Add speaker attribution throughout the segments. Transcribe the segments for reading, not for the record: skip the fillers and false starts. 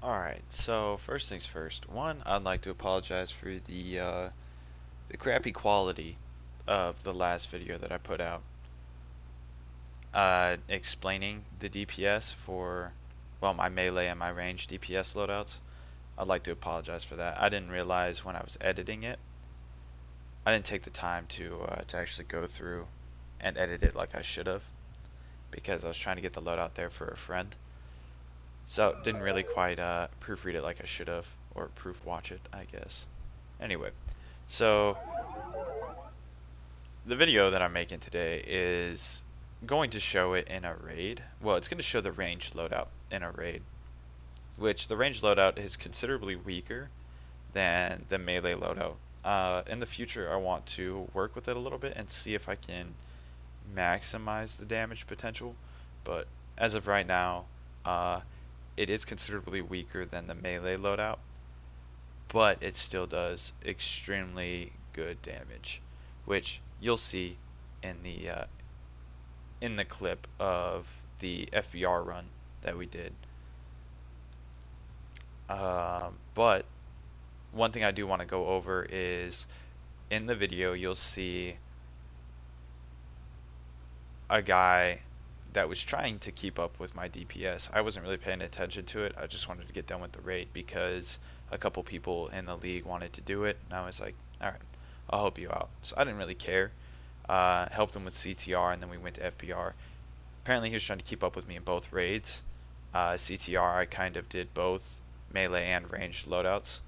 Speaker 1: Alright, so first things first. One, I'd like to apologize for the crappy quality of the last video that I put out. Explaining the DPS for, well, my melee and my range DPS loadouts. I'd like to apologize for that. I didn't realize when I was editing it. I didn't take the time to actually go through and edit it like I should have, because I was trying to get the loadout there for a friend. So didn't really quite proofread it like I should have, or proof watch it, I guess. Anyway, so the video that I'm making today is going to show it in a raid. Well, it's going to show the range loadout in a raid, which the range loadout is considerably weaker than the melee loadout. In the future, I want to work with it a little bit and see if I can maximize the damage potential, but as of right now, it is considerably weaker than the melee loadout, but it still does extremely good damage, which you'll see in the clip of the FBR run that we did. But one thing I do want to go over is in the video you'll see a guy that was trying to keep up with my DPS. I wasn't really paying attention to it. I just wanted to get done with the raid because a couple people in the league wanted to do it, and I was like, alright, I'll help you out. So I didn't really care. Helped him with CTR, and then we went to FBR. Apparently he was trying to keep up with me in both raids. CTR, I kind of did both melee and ranged loadouts,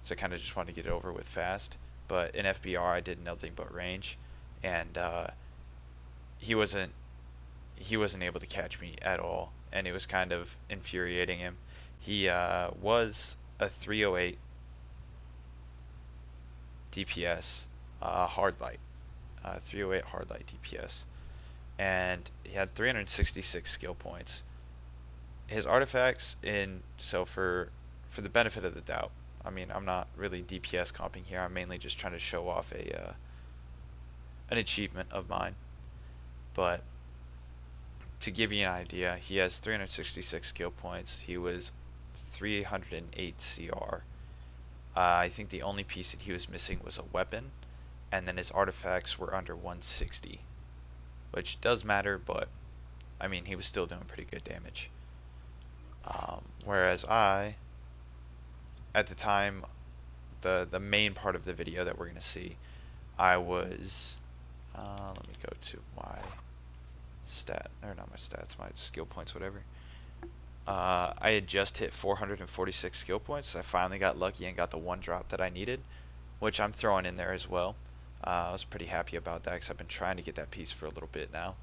Speaker 1: so I kind of just wanted to get it over with fast. But in FBR I did nothing but range, and he wasn't able to catch me at all, and it was kind of infuriating him. He was a 308 DPS hard light, 308 hard light DPS, and he had 366 skill points. His artifacts for the benefit of the doubt, I mean, I'm not really DPS comping here. I'm mainly just trying to show off an achievement of mine. But to give you an idea, he has 366 skill points. He was 308 CR. I think the only piece that he was missing was a weapon, and then his artifacts were under 160, which does matter, but I mean, he was still doing pretty good damage. Whereas at the time, the main part of the video that we're going to see, I was, let me go to my not my stats, my skill points, whatever. I had just hit 446 skill points, so I finally got lucky and got the one drop that I needed, which I'm throwing in there as well. I was pretty happy about that because I've been trying to get that piece for a little bit now.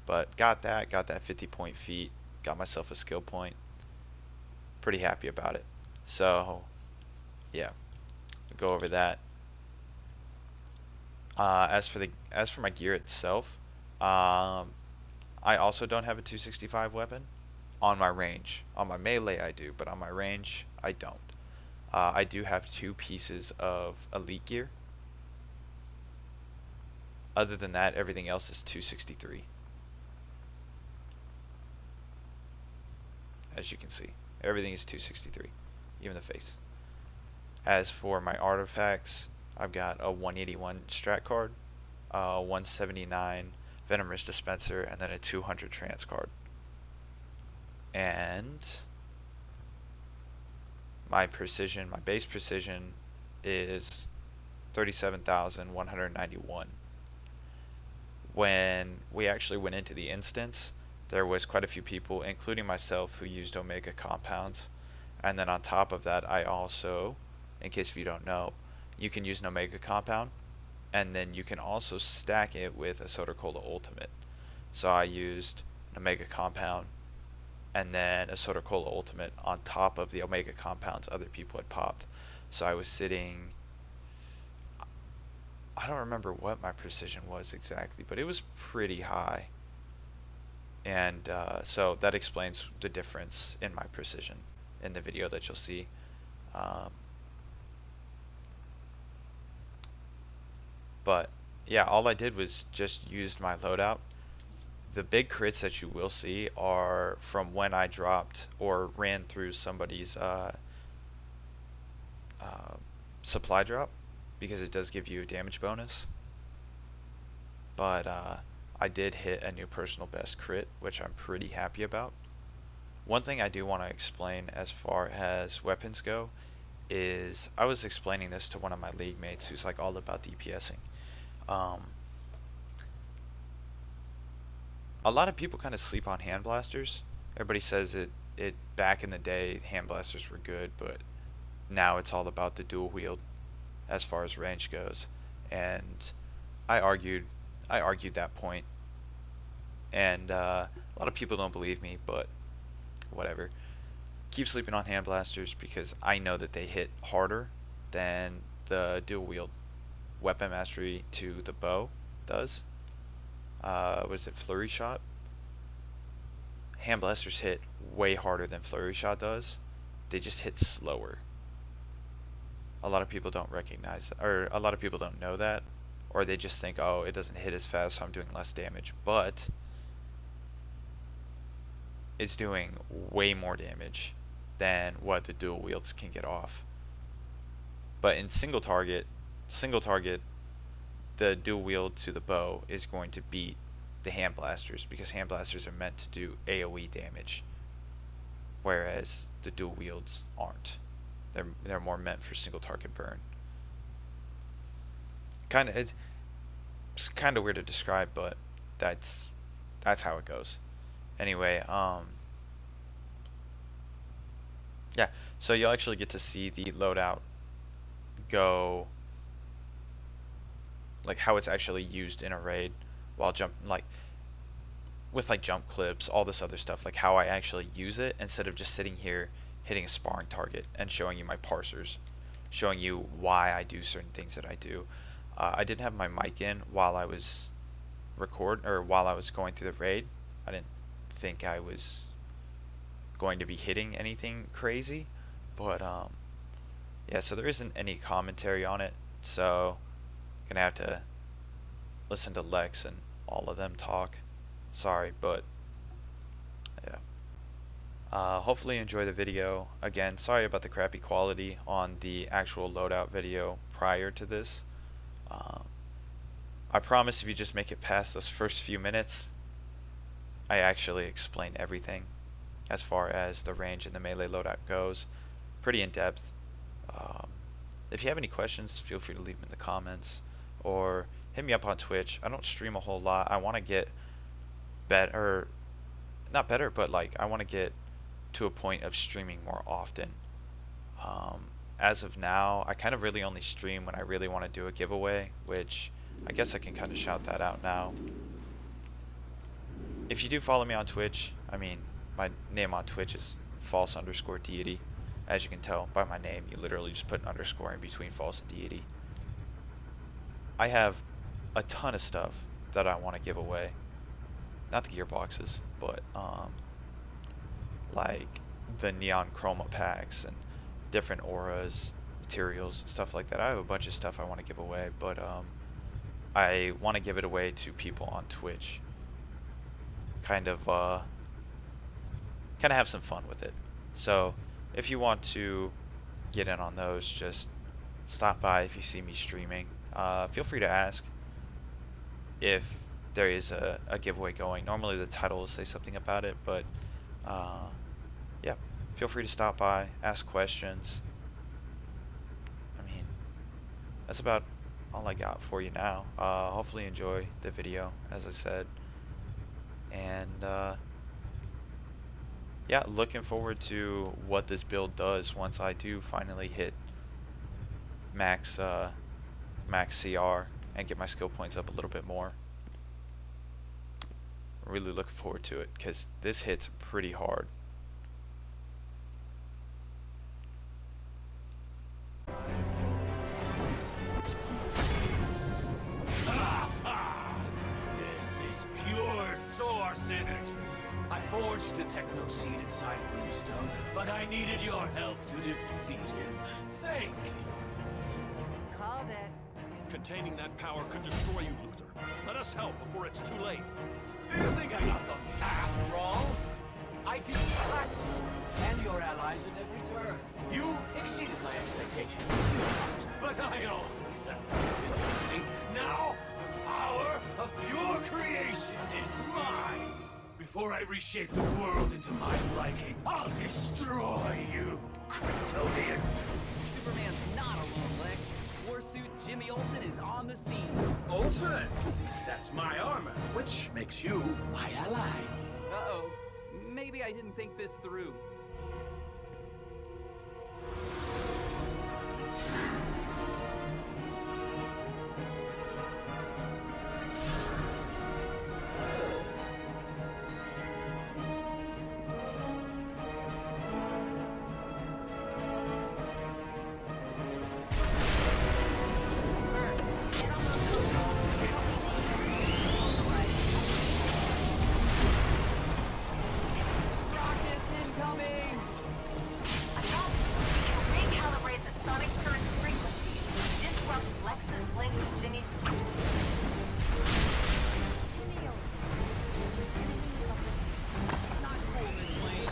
Speaker 1: But got that 50 point feat, got myself a skill point. Pretty happy about it. So, yeah, go over that. As for my gear itself, I also don't have a 265 weapon on my range. On my melee I do, but on my range I don't. I do have 2 pieces of elite gear. Other than that, everything else is 263. As you can see, everything is 263, even the face. As for my artifacts, I've got a 181 strat card, 179 Venomous Dispenser, and then a 200 trance card. And my precision, my base precision is 37,191. When we actually went into the instance, there was quite a few people, including myself, who used Omega compounds. And then on top of that, I also, in case if you don't know, you can use an Omega compound, and then you can also stack it with a Soda Cola Ultimate. So I used an Omega compound and then a Soda Cola Ultimate on top of the Omega compounds other people had popped. So I was sitting, I don't remember what my precision was exactly, but it was pretty high. And so that explains the difference in my precision in the video that you'll see. But yeah, all I did was just used my loadout, The big crits that you will see are from when I dropped or ran through somebody's supply drop, because it does give you a damage bonus. But I did hit a new personal best crit, which I'm pretty happy about. One thing I do want to explain as far as weapons go is I was explaining this to one of my league mates who's like all about DPSing. A lot of people kind of sleep on hand blasters. Everybody says it back in the day hand blasters were good, but now it's all about the dual wield as far as range goes. And I argued that point, and a lot of people don't believe me, but whatever. Keep sleeping on hand blasters because I know that they hit harder than the dual wield weapon mastery to the bow does. What is it, flurry shot? Hand blasters hit way harder than flurry shot does. They just hit slower. A lot of people don't recognize that, or a lot of people don't know that, or they just think, oh, it doesn't hit as fast, so I'm doing less damage. But it's doing way more damage than what the dual wields can get off. But in single target, the dual wield to the bow is going to beat the hand blasters, because hand blasters are meant to do AoE damage, whereas the dual wields aren't. They're more meant for single target burn. It's kind of weird to describe, but that's how it goes. Anyway, yeah, so you'll actually get to see the loadout go, like how it's actually used in a raid, while with jump clips, all this other stuff, like how I actually use it instead of just sitting here hitting a sparring target and showing you my parsers, showing you why I do certain things that I do. I didn't have my mic in while I was while I was going through the raid. I didn't think I was going to be hitting anything crazy, but yeah, so there isn't any commentary on it, so I'm gonna have to listen to Lex and all of them talk. Sorry, but yeah. Hopefully you enjoy the video. Again, sorry about the crappy quality on the actual loadout video prior to this. I promise if you just make it past those first few minutes, I actually explain everything as far as the range and the melee loadout goes. Pretty in depth. If you have any questions, feel free to leave them in the comments, or hit me up on Twitch. I don't stream a whole lot. I want to get better, not better, but like I want to get to a point of streaming more often. As of now, I kind of really only stream when I really want to do a giveaway, which I guess I can kind of shout that out now. If you do follow me on Twitch, I mean, my name on Twitch is false_deity. As you can tell by my name, you literally just put an underscore in between false and deity. I have a ton of stuff that I want to give away. Not the gearboxes, but like the neon chroma packs and different auras, materials, stuff like that. I have a bunch of stuff I want to give away, but I want to give it away to people on Twitch. Kind of have some fun with it. So if you want to get in on those, just stop by if you see me streaming. Feel free to ask if there is a giveaway going. Normally the title will say something about it, but yeah, feel free to stop by, ask questions. I mean, that's about all I got for you now. Hopefully you enjoy the video, as I said, and yeah, looking forward to what this build does once I do finally hit max CR and get my skill points up a little bit more. Really looking forward to it, because this hits pretty hard.
Speaker 2: This is pure source energy. I forged a techno seed inside Brimstone, but I needed your help to defeat him. Thank you.
Speaker 3: Called it.
Speaker 2: Containing that power could destroy you, Luther. Let us help before it's too late. Do you think I got the math wrong? I distracted you and your allies at every turn. You exceeded my expectations a few times, but I always have things interesting. Now, the power of pure creation is mine. Before I reshape the world into my liking, I'll destroy you, Kryptonian.
Speaker 3: Superman's not alone, Lex. Warsuit Jimmy Olsen is on the scene.
Speaker 2: Olsen, that's my armor, which makes you my ally.
Speaker 3: Uh-oh. Maybe I didn't think this through. Rockets incoming!
Speaker 4: I thought we can recalibrate the sonic current's frequencies to disrupt Lex's link to Jimmy's suit. Jimmy Olsen, enemy of the...
Speaker 3: Not cool, Miss Lane.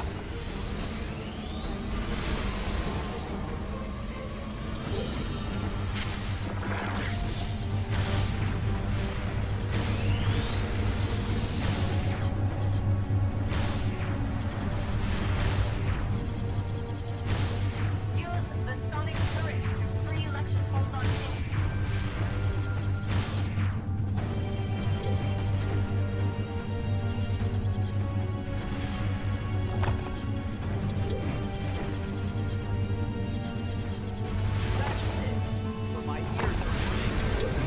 Speaker 4: Use the sonic courage to free Lex's hold on Jimmy.
Speaker 3: That's it. But my ears are burning.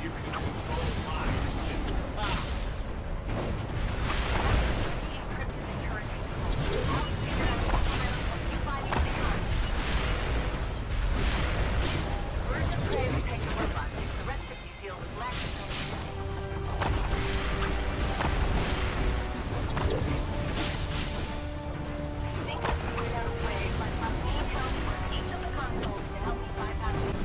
Speaker 2: You can control my power.
Speaker 4: Encrypted the turret control. I'll figure out what you buy me the gun. Birds of prey will take the robots. The rest of you deal with Lex. I think I figured out a way if I have me help on each of the consoles to help me bypass the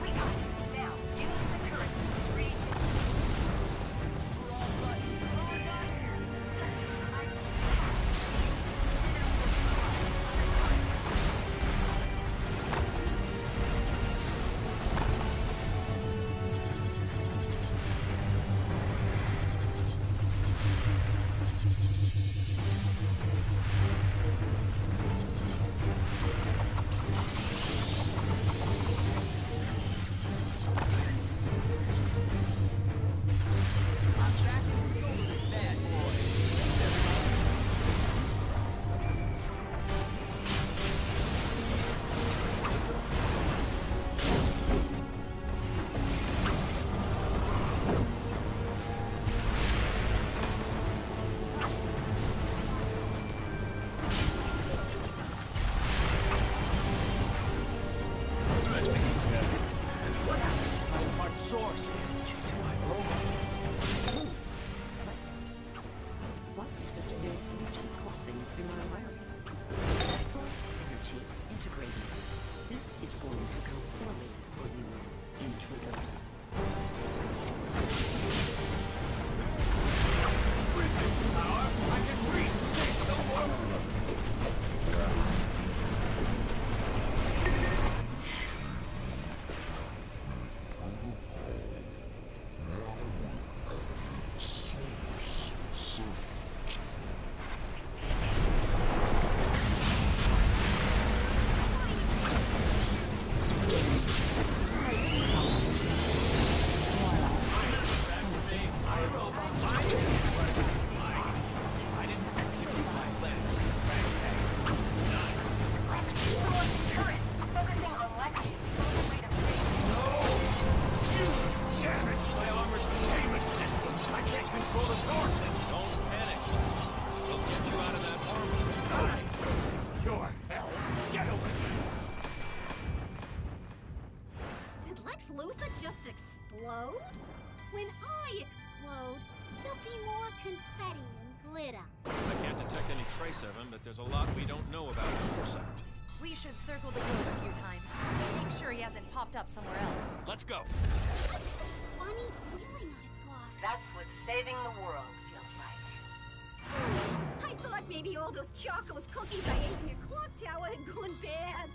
Speaker 4: We got it. Now, use the turret to free
Speaker 3: Wrong button. Wrong button. I'm back in control of this bad boy. Thanks, everybody.
Speaker 2: What happened? I part source energy to my robot.
Speaker 5: Lex, what is this new energy crossing through my wiring? Source energy integrated. This is going to go poorly for you, intruders.
Speaker 2: power, I can reshape the world!
Speaker 6: Just explode? When I explode, there'll be more confetti and glitter.
Speaker 7: I can't detect any trace of him, but there's a lot we don't know about Source Energy.
Speaker 8: We should circle the globe a few times. Make sure he hasn't popped up somewhere else.
Speaker 7: Let's go.
Speaker 6: What's this funny feeling I've got?
Speaker 4: That's what saving the world feels like.
Speaker 6: I thought maybe all those Choco's cookies I ate in your clock tower had gone bad.